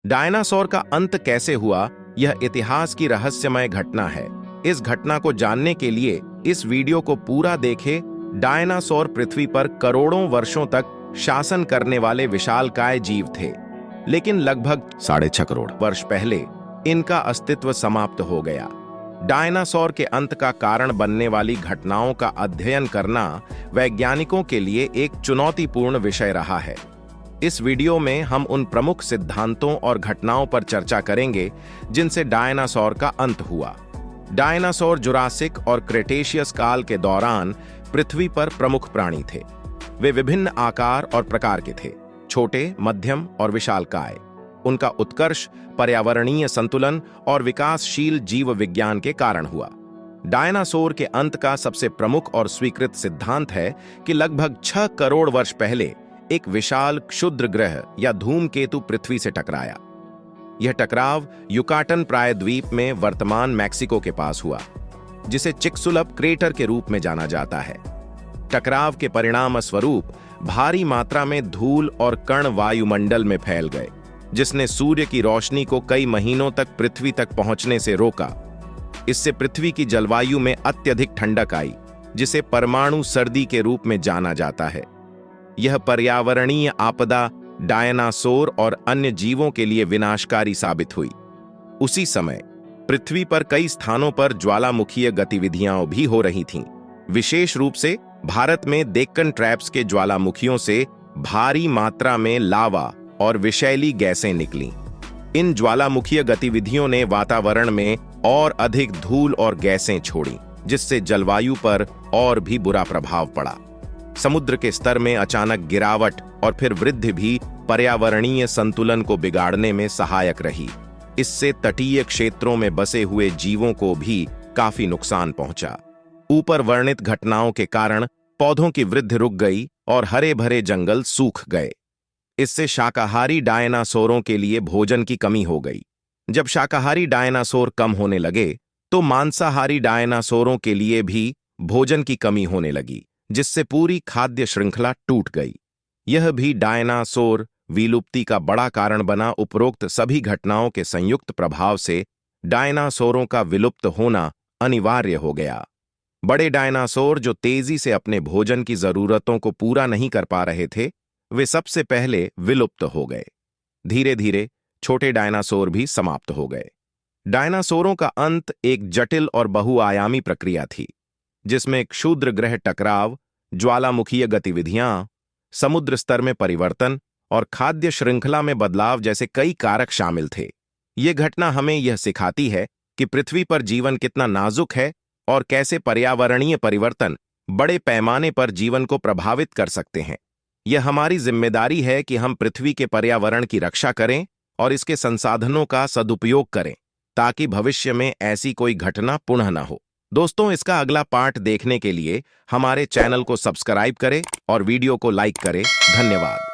Dinosaur का अंत कैसे हुआ, यह इतिहास की रहस्यमय घटना है। इस घटना को जानने के लिए इस वीडियो को पूरा देखें। डायनासोर पृथ्वी पर करोड़ों वर्षों तक शासन करने वाले विशालकाय जीव थे, लेकिन लगभग 6.5 करोड़ वर्ष पहले इनका अस्तित्व समाप्त हो गया। डायनासोर के अंत का कारण बनने वाली घटनाओं का अध्ययन करना वैज्ञानिकों के लिए एक चुनौतीपूर्ण विषय रहा है। इस वीडियो में हम उन प्रमुख सिद्धांतों और घटनाओं पर चर्चा करेंगे जिनसे डायनासोर का अंत हुआ। डायनासोर जुरासिक और क्रेटेशियस काल के दौरान पृथ्वी पर प्रमुख प्राणी थे। वे विभिन्न आकार और प्रकार के थे, छोटे, मध्यम और विशालकाय। उनका उत्कर्ष पर्यावरणीय संतुलन और विकासशील जीव विज्ञान के कारण हुआ। डायनासोर के अंत का सबसे प्रमुख और स्वीकृत सिद्धांत है कि लगभग 6 करोड़ वर्ष पहले एक विशाल क्षुद्र ग्रह या धूमकेतु पृथ्वी से टकराया। यह टकराव युकाटन प्रायद्वीप में वर्तमान मैक्सिको के पास हुआ, जिसे चिकसुलप क्रेटर के रूप में जाना जाता है। टकराव के परिणाम स्वरूप भारी मात्रा में धूल और कण वायुमंडल में फैल गए, जिसने सूर्य की रोशनी को कई महीनों तक पृथ्वी तक पहुंचने से रोका। इससे पृथ्वी की जलवायु में अत्यधिक ठंडक आई, जिसे परमाणु सर्दी के रूप में जाना जाता है। यह पर्यावरणीय आपदा डायनासोर और अन्य जीवों के लिए विनाशकारी साबित हुई। उसी समय पृथ्वी पर कई स्थानों पर ज्वालामुखीय गतिविधियां भी हो रही थीं। विशेष रूप से भारत में डेक्कन ट्रैप्स के ज्वालामुखियों से भारी मात्रा में लावा और विषैली गैसें निकलीं। इन ज्वालामुखीय गतिविधियों ने वातावरण में और अधिक धूल और गैसें छोड़ी, जिससे जलवायु पर और भी बुरा प्रभाव पड़ा। समुद्र के स्तर में अचानक गिरावट और फिर वृद्धि भी पर्यावरणीय संतुलन को बिगाड़ने में सहायक रही। इससे तटीय क्षेत्रों में बसे हुए जीवों को भी काफी नुकसान पहुंचा। ऊपर वर्णित घटनाओं के कारण पौधों की वृद्धि रुक गई और हरे भरे जंगल सूख गए। इससे शाकाहारी डायनासोरों के लिए भोजन की कमी हो गई। जब शाकाहारी डायनासोर कम होने लगे, तो मांसाहारी डायनासोरों के लिए भी भोजन की कमी होने लगी, जिससे पूरी खाद्य श्रृंखला टूट गई। यह भी डायनासोर विलुप्ति का बड़ा कारण बना। उपरोक्त सभी घटनाओं के संयुक्त प्रभाव से डायनासोरों का विलुप्त होना अनिवार्य हो गया। बड़े डायनासोर जो तेजी से अपने भोजन की जरूरतों को पूरा नहीं कर पा रहे थे, वे सबसे पहले विलुप्त हो गए। धीरे धीरे छोटे डायनासोर भी समाप्त हो गए। डायनासोरों का अंत एक जटिल और बहुआयामी प्रक्रिया थी, जिसमें क्षुद्र ग्रह टकराव, ज्वालामुखीय गतिविधियां, समुद्र स्तर में परिवर्तन और खाद्य श्रृंखला में बदलाव जैसे कई कारक शामिल थे। ये घटना हमें यह सिखाती है कि पृथ्वी पर जीवन कितना नाजुक है और कैसे पर्यावरणीय परिवर्तन बड़े पैमाने पर जीवन को प्रभावित कर सकते हैं। यह हमारी जिम्मेदारी है कि हम पृथ्वी के पर्यावरण की रक्षा करें और इसके संसाधनों का सदुपयोग करें, ताकि भविष्य में ऐसी कोई घटना पुनः न हो। दोस्तों, इसका अगला पार्ट देखने के लिए हमारे चैनल को सब्सक्राइब करें और वीडियो को लाइक करें। धन्यवाद।